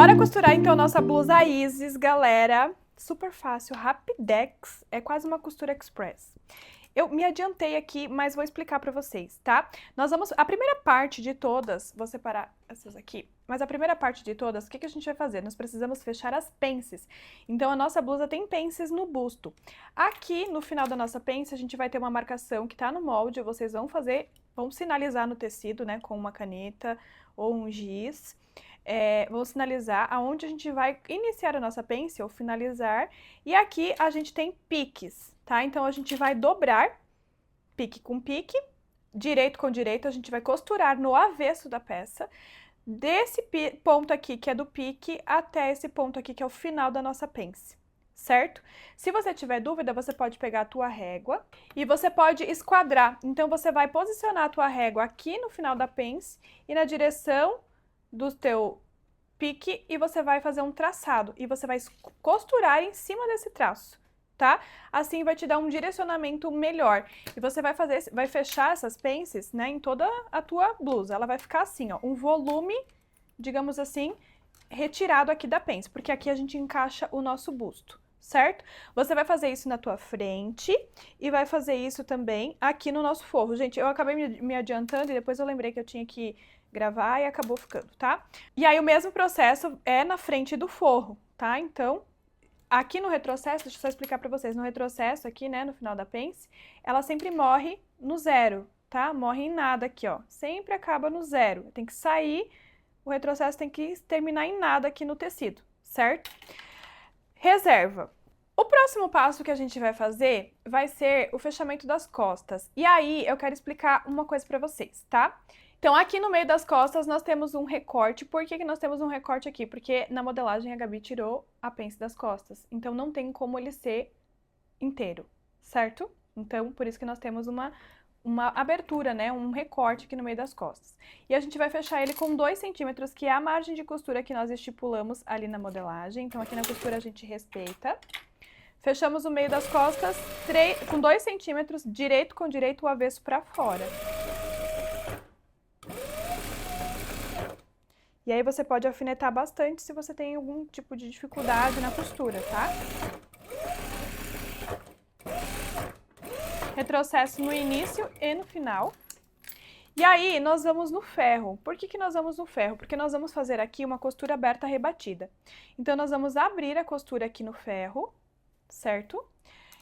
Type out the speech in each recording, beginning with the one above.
Bora costurar então nossa blusa Isis, galera. Super fácil, rapidex, é quase uma costura express. Eu me adiantei aqui, mas vou explicar pra vocês, tá? Nós vamos... A primeira parte de todas... Vou separar essas aqui. Mas a primeira parte de todas, o que a gente vai fazer? Nós precisamos fechar as pences. Então, a nossa blusa tem pences no busto. Aqui, no final da nossa pence, a gente vai ter uma marcação que tá no molde. Vocês vão fazer... Vão sinalizar no tecido, né? Com uma caneta ou um giz. Vou sinalizar aonde a gente vai iniciar a nossa pence ou finalizar. E aqui a gente tem piques, tá? Então, a gente vai dobrar, pique com pique, direito com direito, a gente vai costurar no avesso da peça, desse ponto aqui, que é do pique, até esse ponto aqui, que é o final da nossa pence, certo? Se você tiver dúvida, você pode pegar a tua régua e você pode esquadrar. Então, você vai posicionar a tua régua aqui no final da pence e na direção do teu pique e você vai fazer um traçado e você vai costurar em cima desse traço, tá? Assim vai te dar um direcionamento melhor. E você vai fechar essas pences, né, em toda a tua blusa. Ela vai ficar assim, ó, um volume, digamos assim, retirado aqui da pence, porque aqui a gente encaixa o nosso busto, certo? Você vai fazer isso na tua frente e vai fazer isso também aqui no nosso forro. Gente, eu acabei me adiantando e depois eu lembrei que eu tinha que gravar e acabou ficando, tá? E aí o mesmo processo é na frente do forro, tá? Então, aqui no retrocesso, deixa eu só explicar pra vocês, no retrocesso aqui, né, no final da pence, ela sempre morre no zero, tá? Morre em nada aqui, ó, sempre acaba no zero, tem que sair, o retrocesso tem que terminar em nada aqui no tecido, certo? Reserva. O próximo passo que a gente vai fazer vai ser o fechamento das costas, e aí eu quero explicar uma coisa pra vocês, tá? Então, aqui no meio das costas, nós temos um recorte. Por que nós temos um recorte aqui? Porque na modelagem a Gabi tirou a pence das costas. Então, não tem como ele ser inteiro, certo? Então, por isso que nós temos uma abertura, né? Um recorte aqui no meio das costas. E a gente vai fechar ele com 2 centímetros, que é a margem de costura que nós estipulamos ali na modelagem. Então, aqui na costura a gente respeita. Fechamos o meio das costas com 2 centímetros, direito com direito, o avesso pra fora. E aí você pode alfinetar bastante se você tem algum tipo de dificuldade na costura, tá? Retrocesso no início e no final. E aí nós vamos no ferro. Por que nós vamos no ferro? Porque nós vamos fazer aqui uma costura aberta rebatida. Então nós vamos abrir a costura aqui no ferro, certo?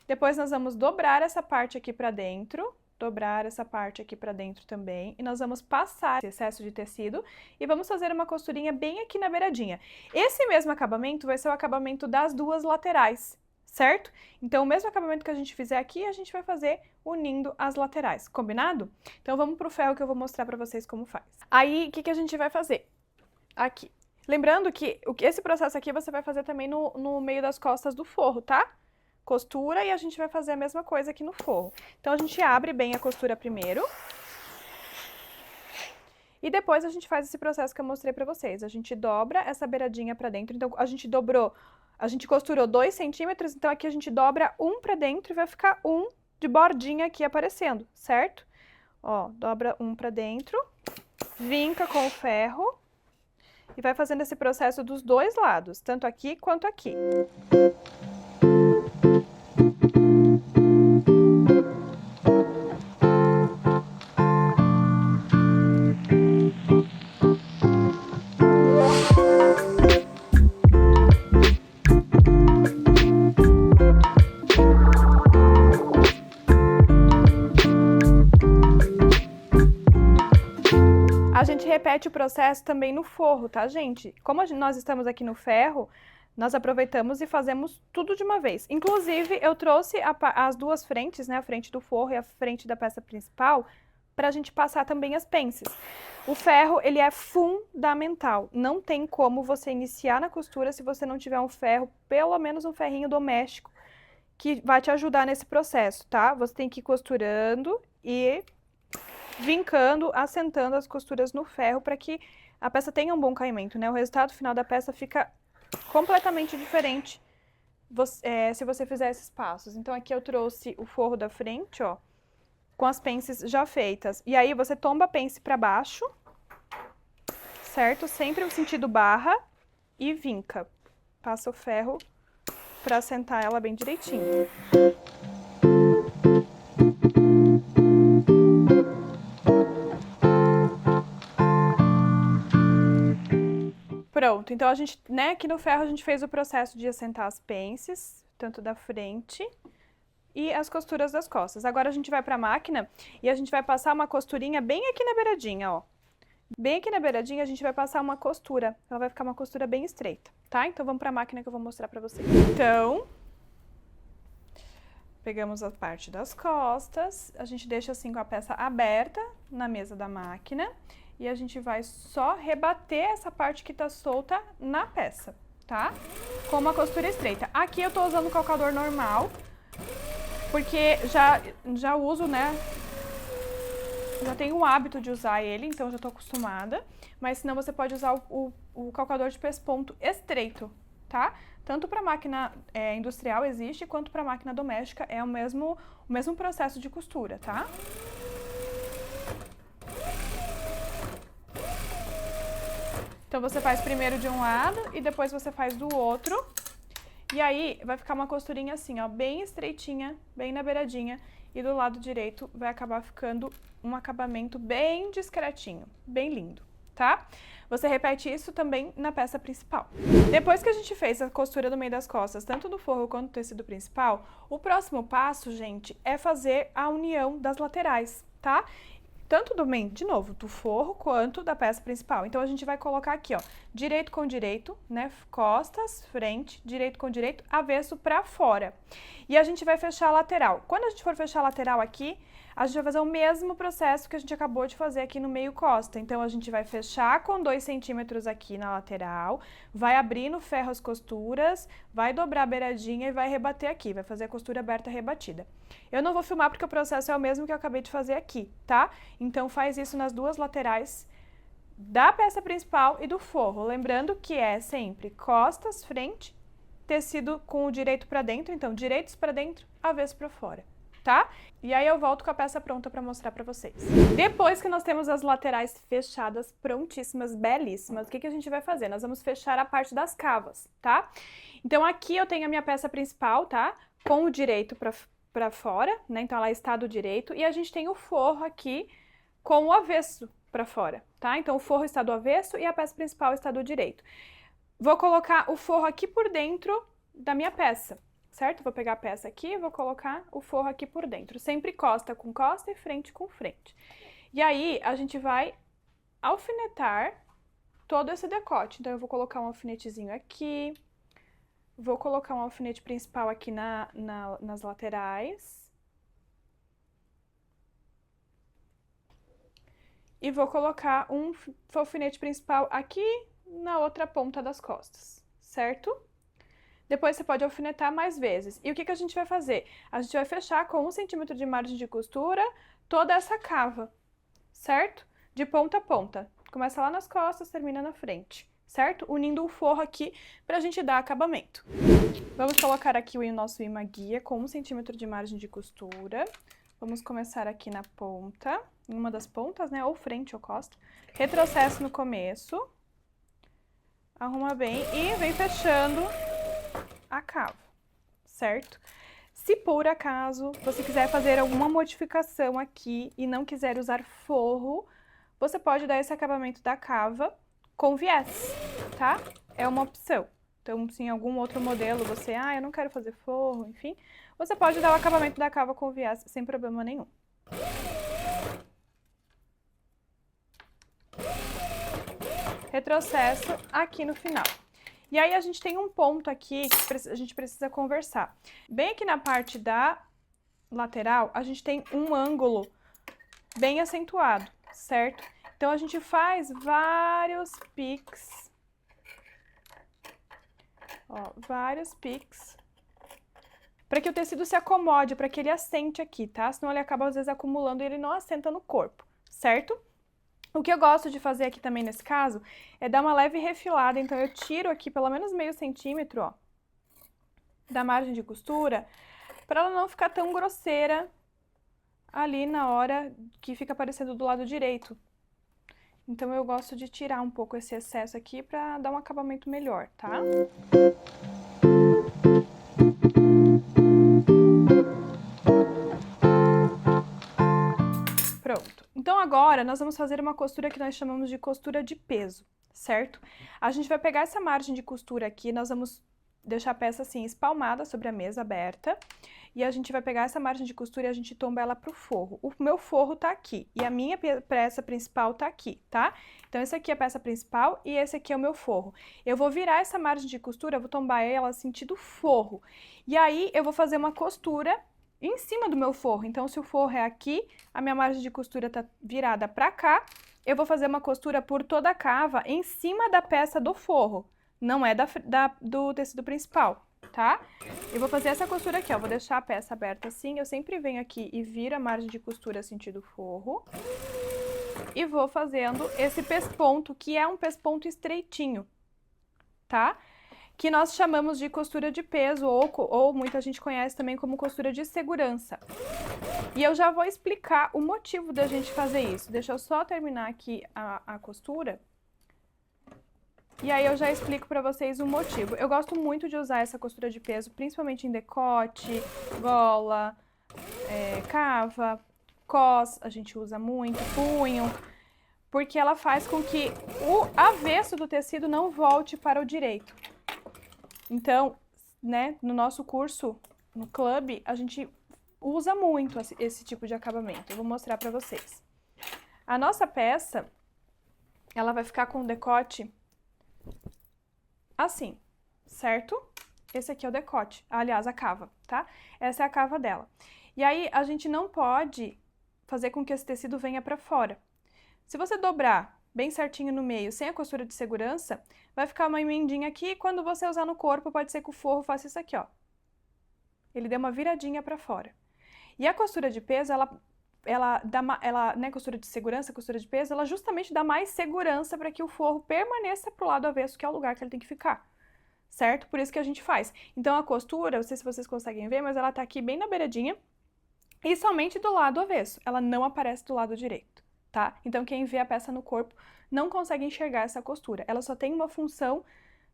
Depois nós vamos dobrar essa parte aqui pra dentro. Dobrar essa parte aqui pra dentro também, e nós vamos passar esse excesso de tecido e vamos fazer uma costurinha bem aqui na beiradinha. Esse mesmo acabamento vai ser o acabamento das duas laterais, certo? Então, o mesmo acabamento que a gente fizer aqui, a gente vai fazer unindo as laterais, combinado? Então, vamos pro ferro que eu vou mostrar pra vocês como faz. Aí, o que a gente vai fazer? Aqui. Lembrando que esse processo aqui você vai fazer também no meio das costas do forro, tá? Costura e a gente vai fazer a mesma coisa aqui no forro. Então, a gente abre bem a costura primeiro. E depois a gente faz esse processo que eu mostrei pra vocês. A gente dobra essa beiradinha pra dentro. Então, a gente costurou 2 centímetros, então aqui a gente dobra um pra dentro e vai ficar um de bordinha aqui aparecendo, certo? Ó, dobra um pra dentro, vinca com o ferro e vai fazendo esse processo dos dois lados, tanto aqui quanto aqui. A gente repete o processo também no forro, tá, gente? Como nós estamos aqui no ferro, nós aproveitamos e fazemos tudo de uma vez. Inclusive, eu trouxe as duas frentes, né, a frente do forro e a frente da peça principal, pra gente passar também as pences. O ferro, ele é fundamental. Não tem como você iniciar na costura se você não tiver um ferro, pelo menos um ferrinho doméstico, que vai te ajudar nesse processo, tá? Você tem que ir costurando e vincando, assentando as costuras no ferro para que a peça tenha um bom caimento, né? O resultado final da peça fica completamente diferente se você fizer esses passos. Então, aqui eu trouxe o forro da frente, ó, com as pences já feitas. E aí, você tomba a pence para baixo, certo? Sempre no sentido barra e vinca. Passa o ferro pra assentar ela bem direitinho. Pronto, então a gente, né, aqui no ferro a gente fez o processo de assentar as pences, tanto da frente e as costuras das costas. Agora a gente vai pra máquina e a gente vai passar uma costurinha bem aqui na beiradinha, ó. Bem aqui na beiradinha a gente vai passar uma costura, ela vai ficar uma costura bem estreita, tá? Então vamos pra máquina que eu vou mostrar pra vocês. Então, pegamos a parte das costas, a gente deixa assim com a peça aberta na mesa da máquina e a gente vai só rebater essa parte que tá solta na peça, tá? Com uma costura estreita. Aqui eu tô usando o calcador normal, porque já uso, né? Já tenho o hábito de usar ele, então já tô acostumada. Mas senão você pode usar o calcador de pesponto estreito, tá? Tanto para máquina industrial existe, quanto para máquina doméstica é o mesmo processo de costura, tá? Então você faz primeiro de um lado e depois você faz do outro. E aí vai ficar uma costurinha assim, ó, bem estreitinha, bem na beiradinha. E do lado direito vai acabar ficando um acabamento bem discretinho, bem lindo, tá? Você repete isso também na peça principal. Depois que a gente fez a costura do meio das costas, tanto do forro quanto do tecido principal, o próximo passo, gente, é fazer a união das laterais, tá? Tanto do meio, de novo, do forro quanto da peça principal. Então a gente vai colocar aqui, ó, direito com direito, né? Costas, frente, direito com direito, avesso pra fora. E a gente vai fechar a lateral. Quando a gente for fechar a lateral aqui, a gente vai fazer o mesmo processo que a gente acabou de fazer aqui no meio costa. Então, a gente vai fechar com 2 centímetros aqui na lateral, vai abrir no ferro as costuras, vai dobrar a beiradinha e vai rebater aqui, vai fazer a costura aberta rebatida. Eu não vou filmar porque o processo é o mesmo que eu acabei de fazer aqui, tá? Então, faz isso nas duas laterais da peça principal e do forro. Lembrando que é sempre costas, frente, tecido com o direito pra dentro, então direitos pra dentro, avesso pra fora. Tá? E aí eu volto com a peça pronta para mostrar para vocês. Depois que nós temos as laterais fechadas, prontíssimas, belíssimas, o que a gente vai fazer? Nós vamos fechar a parte das cavas, tá? Então aqui eu tenho a minha peça principal, tá? Com o direito para fora, né? Então ela está do direito e a gente tem o forro aqui com o avesso para fora, tá? Então o forro está do avesso e a peça principal está do direito. Vou colocar o forro aqui por dentro da minha peça. Certo? Vou pegar a peça aqui e vou colocar o forro aqui por dentro. Sempre costa com costa e frente com frente. E aí, a gente vai alfinetar todo esse decote. Então, eu vou colocar um alfinetezinho aqui. Vou colocar um alfinete principal aqui nas laterais. E vou colocar um alfinete principal aqui na outra ponta das costas, certo? Depois você pode alfinetar mais vezes. E o que a gente vai fazer? A gente vai fechar com 1 centímetro de margem de costura toda essa cava, certo? De ponta a ponta. Começa lá nas costas, termina na frente, certo? Unindo o forro aqui pra gente dar acabamento. Vamos colocar aqui o nosso imã guia com 1 centímetro de margem de costura. Vamos começar aqui na ponta, em uma das pontas, né? Ou frente ou costa. Retrocesso no começo. Arruma bem e vem fechando a cava, certo? Se por acaso você quiser fazer alguma modificação aqui e não quiser usar forro, você pode dar esse acabamento da cava com viés, tá? É uma opção. Então, se em algum outro modelo você, eu não quero fazer forro, enfim, você pode dar o acabamento da cava com viés sem problema nenhum. Retrocesso aqui no final. E aí, a gente tem um ponto aqui que a gente precisa conversar. Bem aqui na parte da lateral, a gente tem um ângulo bem acentuado, certo? Então, a gente faz vários piques. Ó, vários piques. Para que o tecido se acomode, para que ele assente aqui, tá? Senão ele acaba, às vezes, acumulando e ele não assenta no corpo, certo? O que eu gosto de fazer aqui também nesse caso é dar uma leve refilada, então eu tiro aqui pelo menos meio centímetro, ó, da margem de costura, para ela não ficar tão grosseira ali na hora que fica aparecendo do lado direito. Então, eu gosto de tirar um pouco esse excesso aqui pra dar um acabamento melhor, tá? Pronto. Então, agora, nós vamos fazer uma costura que nós chamamos de costura de peso, certo? A gente vai pegar essa margem de costura aqui, nós vamos deixar a peça assim, espalmada sobre a mesa aberta. E a gente vai pegar essa margem de costura e a gente tomba ela pro forro. O meu forro tá aqui e a minha peça principal tá aqui, tá? Então, esse aqui é a peça principal e esse aqui é o meu forro. Eu vou virar essa margem de costura, eu vou tombar ela sentido forro. E aí, eu vou fazer uma costura em cima do meu forro. Então, se o forro é aqui, a minha margem de costura tá virada pra cá, eu vou fazer uma costura por toda a cava em cima da peça do forro. Não é do tecido principal, tá? Eu vou fazer essa costura aqui, ó, vou deixar a peça aberta assim, eu sempre venho aqui e viro a margem de costura sentido forro. E vou fazendo esse pesponto, que é um pesponto estreitinho, tá? Que nós chamamos de costura de peso, ou muita gente conhece também como costura de segurança. E eu já vou explicar o motivo da gente fazer isso. Deixa eu só terminar aqui a costura. E aí eu já explico pra vocês o motivo. Eu gosto muito de usar essa costura de peso, principalmente em decote, gola, cava, cos, a gente usa muito, punho, porque ela faz com que o avesso do tecido não volte para o direito. Então, né, no nosso curso, no clube, a gente usa muito esse tipo de acabamento. Eu vou mostrar pra vocês. A nossa peça, ela vai ficar com o decote assim, certo? Esse aqui é o decote, aliás, a cava, tá? Essa é a cava dela. E aí, a gente não pode fazer com que esse tecido venha pra fora. Se você dobrar bem certinho no meio, sem a costura de segurança, vai ficar uma emendinha aqui e quando você usar no corpo, pode ser que o forro faça isso aqui, ó. Ele dê uma viradinha pra fora. E a costura de peso, né, costura de segurança, costura de peso, ela justamente dá mais segurança para que o forro permaneça pro lado avesso, que é o lugar que ele tem que ficar, certo? Por isso que a gente faz. Então, a costura, não sei se vocês conseguem ver, mas ela tá aqui bem na beiradinha e somente do lado avesso, ela não aparece do lado direito, tá? Então, quem vê a peça no corpo não consegue enxergar essa costura, ela só tem uma função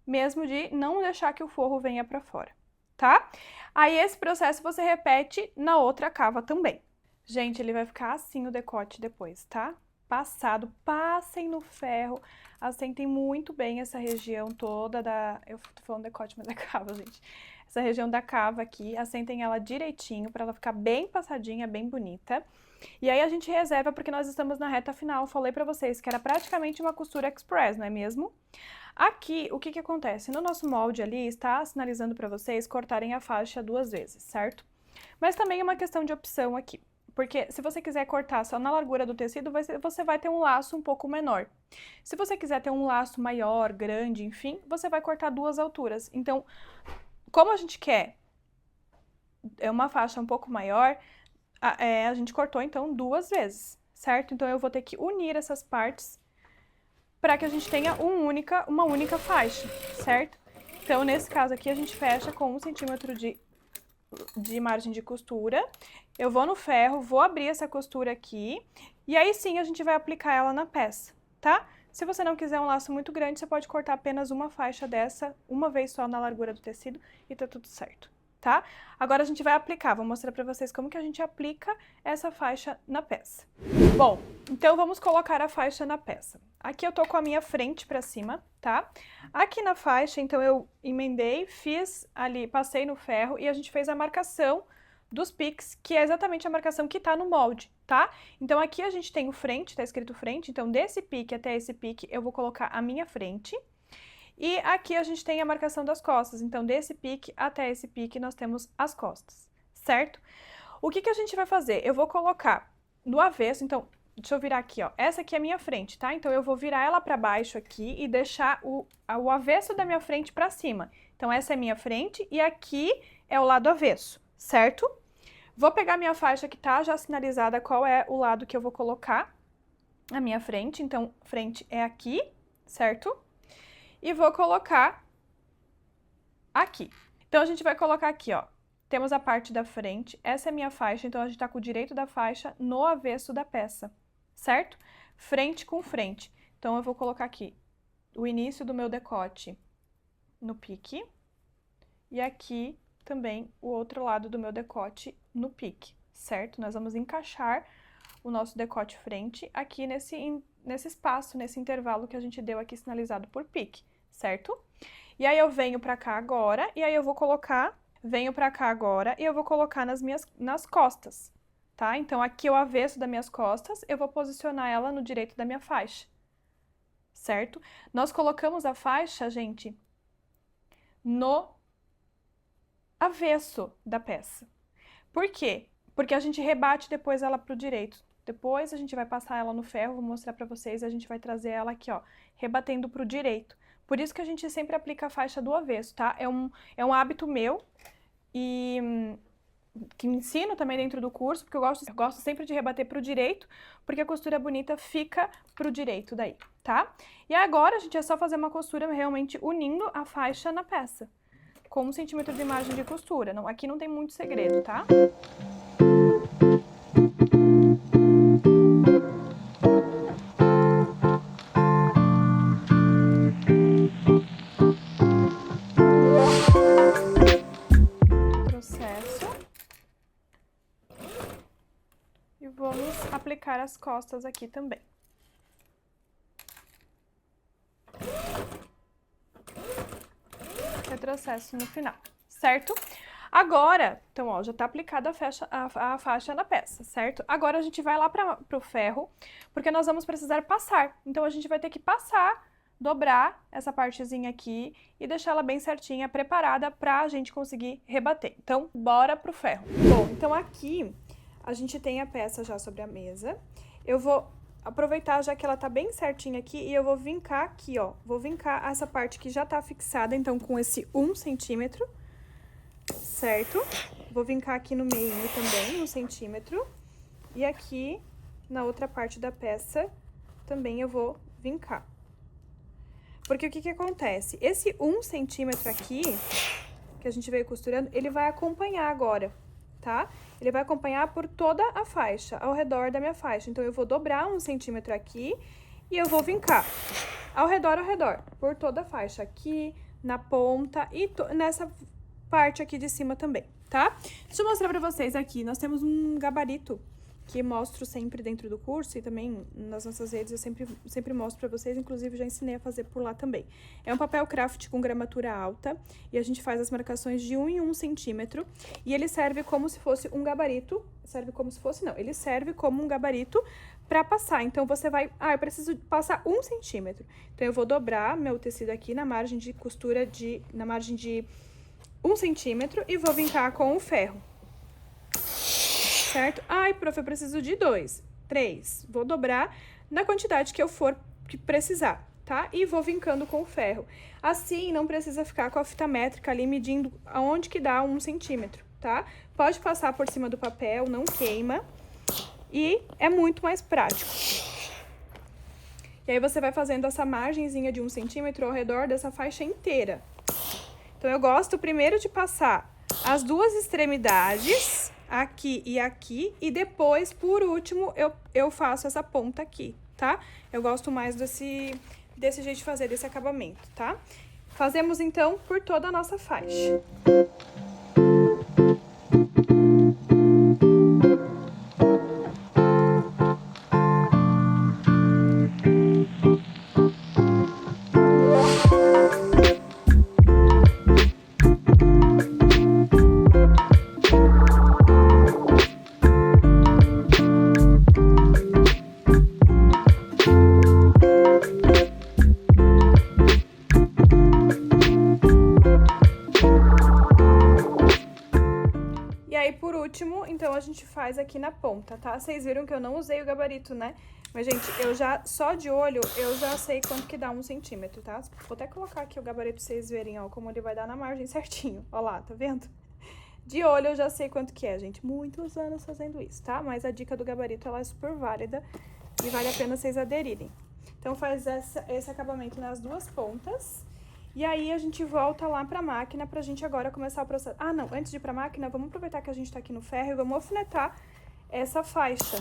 mesmo de não deixar que o forro venha para fora, tá? Aí, esse processo você repete na outra cava também. Gente, ele vai ficar assim o decote depois, tá? Passado, passem no ferro, assentem muito bem essa região toda da... Eu tô falando decote, mas é cava, gente. Essa região da cava aqui, assentem ela direitinho pra ela ficar bem passadinha, bem bonita. E aí a gente reserva porque nós estamos na reta final. Eu falei pra vocês que era praticamente uma costura express, não é mesmo? Aqui, o que que acontece? No nosso molde ali, está sinalizando pra vocês cortarem a faixa 2 vezes, certo? Mas também é uma questão de opção aqui. Porque se você quiser cortar só na largura do tecido, você vai ter um laço um pouco menor. Se você quiser ter um laço maior, grande, enfim, você vai cortar 2 alturas. Então, como a gente quer uma faixa um pouco maior, a gente cortou, então, 2 vezes, certo? Então, eu vou ter que unir essas partes para que a gente tenha uma única faixa, certo? Então, nesse caso aqui, a gente fecha com 1 centímetro de margem de costura. Eu vou no ferro, vou abrir essa costura aqui e aí sim a gente vai aplicar ela na peça, tá? Se você não quiser um laço muito grande, você pode cortar apenas uma faixa dessa, uma vez só na largura do tecido e tá tudo certo, tá? Agora a gente vai aplicar, vou mostrar pra vocês como que a gente aplica essa faixa na peça. Bom, então vamos colocar a faixa na peça. Aqui eu tô com a minha frente pra cima, tá? Aqui na faixa, então eu emendei, fiz ali, passei no ferro e a gente fez a marcação dos piques, que é exatamente a marcação que tá no molde, tá? Então aqui a gente tem o frente, tá escrito frente, então desse pique até esse pique eu vou colocar a minha frente. E aqui a gente tem a marcação das costas, então desse pique até esse pique nós temos as costas, certo? O que que a gente vai fazer? Eu vou colocar no avesso, então, deixa eu virar aqui, ó, essa aqui é a minha frente, tá? Então eu vou virar ela pra baixo aqui e deixar o avesso da minha frente pra cima. Então essa é a minha frente e aqui é o lado avesso, certo? Vou pegar minha faixa que tá já sinalizada qual é o lado que eu vou colocar a minha frente, então frente é aqui, certo? E vou colocar aqui. Então, a gente vai colocar aqui, ó, temos a parte da frente, essa é a minha faixa, então a gente tá com o direito da faixa no avesso da peça, certo? Frente com frente. Então, eu vou colocar aqui o início do meu decote no pique. E aqui também o outro lado do meu decote no pique, certo? Nós vamos encaixar o nosso decote frente aqui nesse espaço, nesse intervalo que a gente deu aqui sinalizado por pique, certo? E aí eu venho pra cá agora, e aí eu vou colocar, venho pra cá agora, e eu vou colocar nas costas, tá? Então, aqui o avesso das minhas costas, eu vou posicionar ela no direito da minha faixa, certo? Nós colocamos a faixa, gente, no avesso da peça. Por quê? Porque a gente rebate depois ela pro direito. Depois a gente vai passar ela no ferro, vou mostrar pra vocês, a gente vai trazer ela aqui, ó, rebatendo pro direito. Por isso que a gente sempre aplica a faixa do avesso, tá? É um hábito meu e que ensino também dentro do curso, porque eu gosto sempre de rebater pro direito, porque a costura bonita fica pro direito daí, tá? E agora, a gente, é só fazer uma costura realmente unindo a faixa na peça, com 1 centímetro de margem de costura. Não, aqui não tem muito segredo, tá? E vamos aplicar as costas aqui também. Retrocesso no final, certo? Agora, então, ó, já tá aplicada a faixa na peça, certo? Agora a gente vai lá pro ferro, porque nós vamos precisar passar. Então, a gente vai ter que passar, dobrar essa partezinha aqui e deixar ela bem certinha, preparada pra gente conseguir rebater. Então, bora pro ferro. Bom, então aqui a gente tem a peça já sobre a mesa. Eu vou aproveitar já que ela tá bem certinha aqui e eu vou vincar aqui, ó. Vou vincar essa parte que já tá fixada, então, com esse 1 centímetro, certo? Vou vincar aqui no meio também, 1 centímetro. E aqui, na outra parte da peça, também eu vou vincar. Porque o que que acontece? Esse 1 centímetro aqui, que a gente veio costurando, ele vai acompanhar agora, tá? Ele vai acompanhar por toda a faixa, ao redor da minha faixa. Então, eu vou dobrar 1 centímetro aqui e eu vou vincar ao redor, por toda a faixa. Aqui, na ponta e nessa parte aqui de cima também, tá? Deixa eu mostrar pra vocês aqui. Nós temos um gabarito que mostro sempre dentro do curso e também nas nossas redes eu sempre mostro pra vocês, inclusive já ensinei a fazer por lá também. É um papel craft com gramatura alta e a gente faz as marcações de 1 em 1 centímetro e ele serve como se fosse um gabarito, ele serve como um gabarito pra passar. Então, você vai, eu preciso passar 1 centímetro. Então, eu vou dobrar meu tecido aqui na margem de costura na margem de 1 centímetro e vou vincar com o ferro. Certo? Ai, prof, eu preciso de 2, 3. Vou dobrar na quantidade que precisar, tá? E vou vincando com o ferro. Assim, não precisa ficar com a fita métrica ali medindo aonde que dá 1 centímetro, tá? Pode passar por cima do papel, não queima. E é muito mais prático. E aí, você vai fazendo essa margenzinha de 1 centímetro ao redor dessa faixa inteira. Então, eu gosto primeiro de passar as duas extremidades, aqui e aqui, e depois, por último, eu faço essa ponta aqui, tá? Eu gosto mais desse jeito de fazer, desse acabamento, tá? Fazemos, então, por toda a nossa faixa. Então, a gente faz aqui na ponta, tá? Vocês viram que eu não usei o gabarito, né? Mas, gente, só de olho, eu já sei quanto que dá 1 centímetro, tá? Vou até colocar aqui o gabarito pra vocês verem, ó, como ele vai dar na margem certinho. Ó lá, tá vendo? De olho, eu já sei quanto que é, gente. Muitos anos fazendo isso, tá? Mas a dica do gabarito, ela é super válida e vale a pena vocês aderirem. Então, faz esse acabamento nas duas pontas. E aí, a gente volta lá pra máquina pra gente agora começar o processo. Ah, não, antes de ir pra máquina, vamos aproveitar que a gente tá aqui no ferro e vamos alfinetar essa faixa.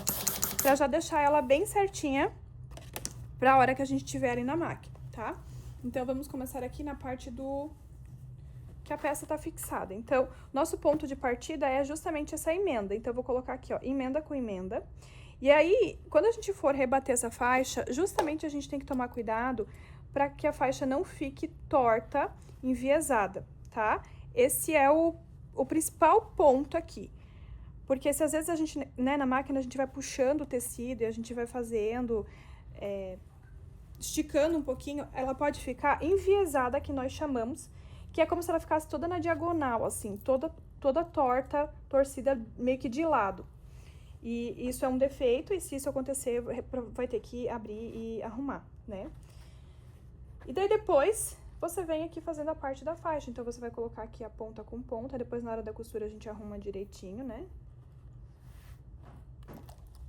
Pra já deixar ela bem certinha pra hora que a gente tiver ali na máquina, tá? Então, vamos começar aqui na parte do... que a peça tá fixada. Então, nosso ponto de partida é justamente essa emenda. Então, eu vou colocar aqui, ó, emenda com emenda. E aí, quando a gente for rebater essa faixa, justamente a gente tem que tomar cuidado para que a faixa não fique torta, enviesada, tá? Esse é o principal ponto aqui. Porque se às vezes a gente, né, na máquina a gente vai puxando o tecido e a gente vai fazendo, esticando um pouquinho, ela pode ficar enviesada, que nós chamamos, que é como se ela ficasse toda na diagonal, assim, toda torta, torcida meio que de lado. E isso é um defeito, e se isso acontecer, vai ter que abrir e arrumar, né? E daí depois, você vem aqui fazendo a parte da faixa. Então, você vai colocar aqui a ponta com ponta, depois na hora da costura a gente arruma direitinho, né?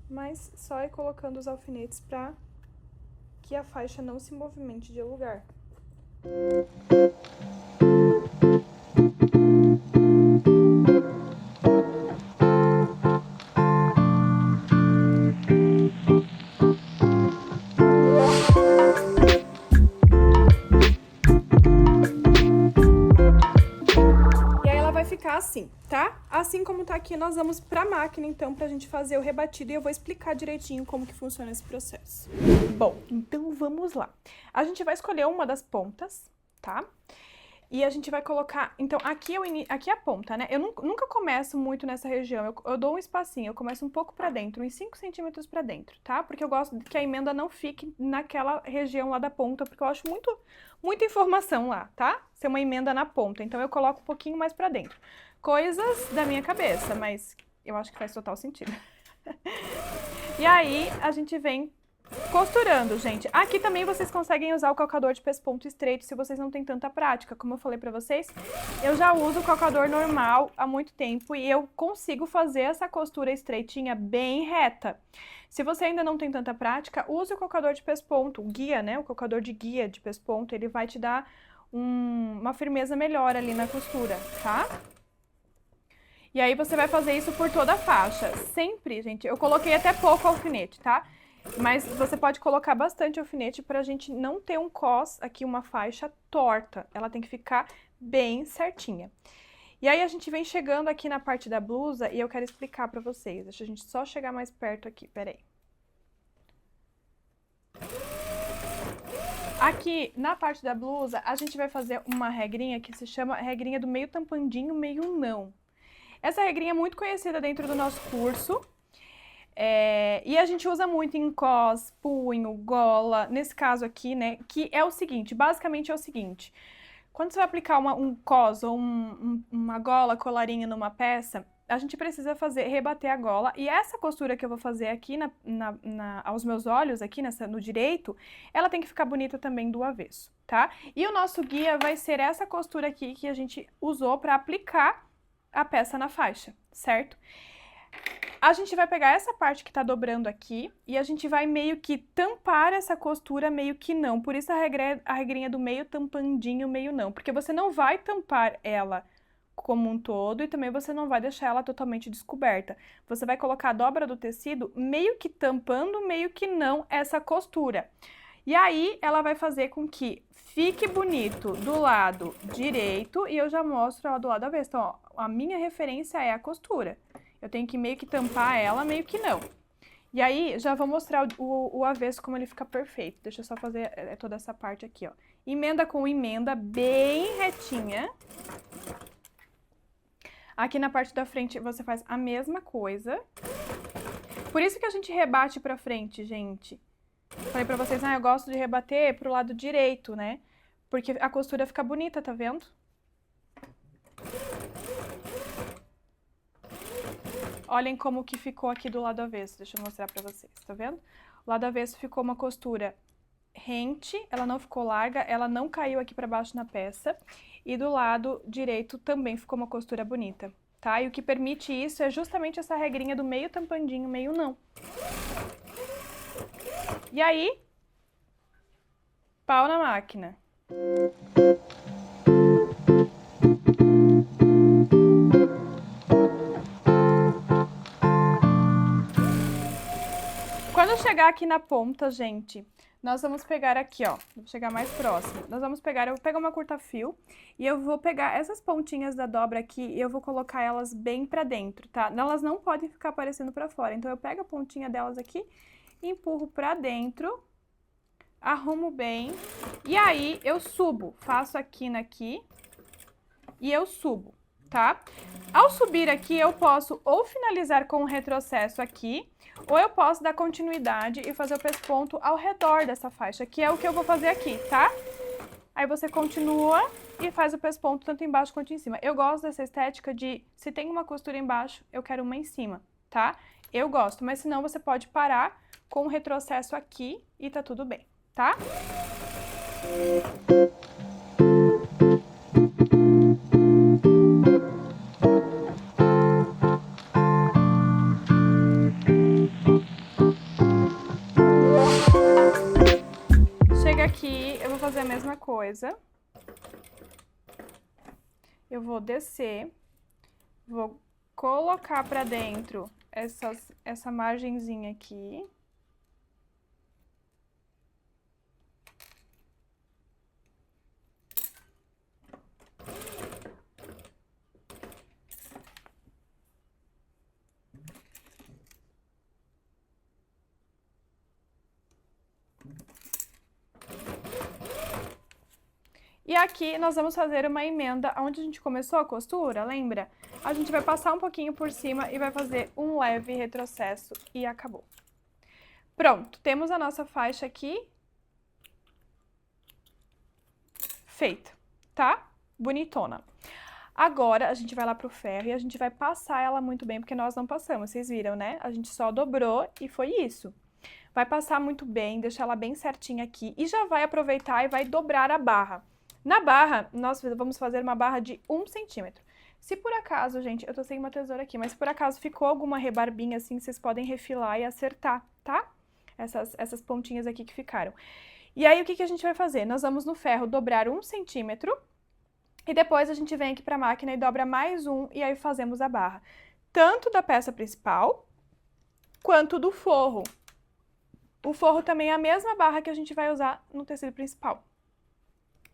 Mas só ir colocando os alfinetes pra que a faixa não se movimente de lugar. Assim, tá? Assim como tá aqui, nós vamos pra máquina, então, pra gente fazer o rebatido e eu vou explicar direitinho como que funciona esse processo. Bom, então vamos lá. A gente vai escolher uma das pontas, tá? E a gente vai colocar... Então, aqui é a ponta, né? Eu nunca começo muito nessa região, eu dou um espacinho, eu começo um pouco pra dentro, uns 5 centímetros pra dentro, tá? Porque eu gosto que a emenda não fique naquela região lá da ponta, porque eu acho muita informação lá, tá? Ser uma emenda na ponta, então eu coloco um pouquinho mais pra dentro. Coisas da minha cabeça, mas eu acho que faz total sentido. E aí, a gente vem costurando, gente. Aqui também vocês conseguem usar o calcador de pesponto estreito se vocês não têm tanta prática. Como eu falei pra vocês, eu já uso o calcador normal há muito tempo e eu consigo fazer essa costura estreitinha bem reta. Se você ainda não tem tanta prática, use o calcador de pesponto, o guia, né? O calcador de guia de pesponto, ele vai te dar uma firmeza melhor ali na costura, tá? E aí você vai fazer isso por toda a faixa. Sempre, gente, eu coloquei até pouco alfinete, tá? Mas você pode colocar bastante alfinete pra gente não ter um cos aqui, uma faixa torta. Ela tem que ficar bem certinha. E aí a gente vem chegando aqui na parte da blusa e eu quero explicar pra vocês. Deixa a gente só chegar mais perto aqui, peraí. Aqui, na parte da blusa, a gente vai fazer uma regrinha que se chama regrinha do meio tampandinho, meio não. Essa regrinha é muito conhecida dentro do nosso curso, e a gente usa muito em cos, punho, gola, nesse caso aqui, né, que é o seguinte, basicamente é o seguinte, quando você vai aplicar um cos ou uma gola, colarinho numa peça, a gente precisa rebater a gola, e essa costura que eu vou fazer aqui aos meus olhos, aqui no direito, ela tem que ficar bonita também do avesso, tá? E o nosso guia vai ser essa costura aqui que a gente usou para aplicar a peça na faixa, certo? A gente vai pegar essa parte que tá dobrando aqui e a gente vai meio que tampar essa costura, meio que não. Por isso a regrinha do meio tampandinho, meio não. Porque você não vai tampar ela como um todo e também você não vai deixar ela totalmente descoberta. Você vai colocar a dobra do tecido meio que tampando, meio que não essa costura. E aí, ela vai fazer com que fique bonito do lado direito e eu já mostro ela do lado avesso. Então, ó, a minha referência é a costura. Eu tenho que meio que tampar ela, meio que não. E aí, já vou mostrar o avesso como ele fica perfeito. Deixa eu só fazer toda essa parte aqui, ó. Emenda com emenda, bem retinha. Aqui na parte da frente, você faz a mesma coisa. Por isso que a gente rebate pra frente, gente. Falei pra vocês, eu gosto de rebater pro lado direito, né? Porque a costura fica bonita, tá vendo? Olhem como que ficou aqui do lado avesso, deixa eu mostrar pra vocês, tá vendo? O lado avesso ficou uma costura rente, ela não ficou larga, ela não caiu aqui pra baixo na peça. E do lado direito também ficou uma costura bonita, tá? E o que permite isso é justamente essa regrinha do meio tampandinho, meio não. E aí, pau na máquina. Quando chegar aqui na ponta, gente, nós vamos pegar aqui, ó, vou chegar mais próximo. Nós vamos pegar, eu vou pegar uma curta-fio e eu vou pegar essas pontinhas da dobra aqui e eu vou colocar elas bem pra dentro, tá? Elas não podem ficar aparecendo pra fora, então eu pego a pontinha delas aqui, empurro pra dentro, arrumo bem e aí eu subo, faço a quina aqui e eu subo, tá? Ao subir aqui, eu posso ou finalizar com um retrocesso aqui, ou eu posso dar continuidade e fazer o pesponto ao redor dessa faixa, que é o que eu vou fazer aqui, tá? Aí você continua e faz o pesponto tanto embaixo quanto em cima. Eu gosto dessa estética de, se tem uma costura embaixo, eu quero uma em cima, tá? Eu gosto, mas senão você pode parar com um retrocesso aqui e tá tudo bem, tá? Chega aqui, eu vou fazer a mesma coisa. Eu vou descer, vou colocar pra dentro essa margenzinha aqui. E aqui nós vamos fazer uma emenda onde a gente começou a costura, lembra? A gente vai passar um pouquinho por cima e vai fazer um leve retrocesso e acabou. Pronto, temos a nossa faixa aqui feita, tá? Bonitona. Agora a gente vai lá pro ferro e a gente vai passar ela muito bem, porque nós não passamos, vocês viram, né? A gente só dobrou e foi isso. Vai passar muito bem, deixar ela bem certinha aqui e já vai aproveitar e vai dobrar a barra. Na barra, nós vamos fazer uma barra de 1 centímetro. Se por acaso, gente, eu tô sem uma tesoura aqui, mas se por acaso ficou alguma rebarbinha assim, vocês podem refilar e acertar, tá? Essas pontinhas aqui que ficaram. E aí, o que a gente vai fazer? Nós vamos no ferro dobrar 1 centímetro e depois a gente vem aqui pra máquina e dobra mais 1 e aí fazemos a barra. Tanto da peça principal, quanto do forro. O forro também é a mesma barra que a gente vai usar no tecido principal.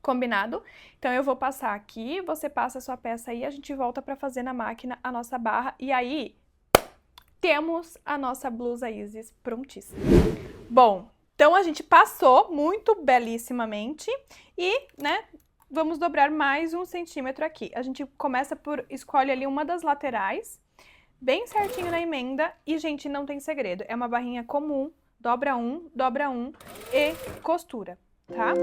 Combinado? Então, eu vou passar aqui, você passa a sua peça aí, a gente volta pra fazer na máquina a nossa barra. E aí, temos a nossa blusa Isis prontíssima. Bom, então a gente passou muito belíssimamente e, né, vamos dobrar mais 1 centímetro aqui. A gente começa por, escolhe ali uma das laterais, bem certinho na emenda e, gente, não tem segredo. É uma barrinha comum, dobra um e costura, tá?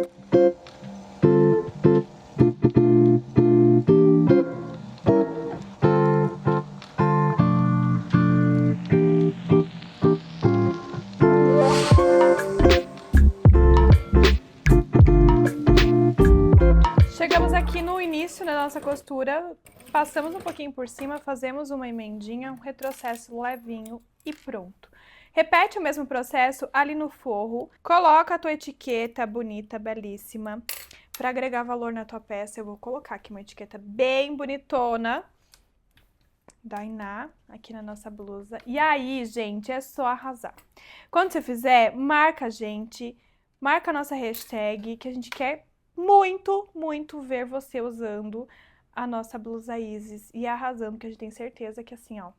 Chegamos aqui no início da nossa costura, passamos um pouquinho por cima, fazemos uma emendinha, um retrocesso levinho e pronto. Repete o mesmo processo ali no forro, coloca a tua etiqueta bonita, belíssima, para agregar valor na tua peça. Eu vou colocar aqui uma etiqueta bem bonitona da Iná, aqui na nossa blusa. E aí, gente, é só arrasar. Quando você fizer, marca a gente, marca a nossa hashtag, que a gente quer muito, muito ver você usando a nossa blusa Isis e arrasando, que a gente tem certeza que assim, ó,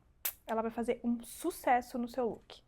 ela vai fazer um sucesso no seu look.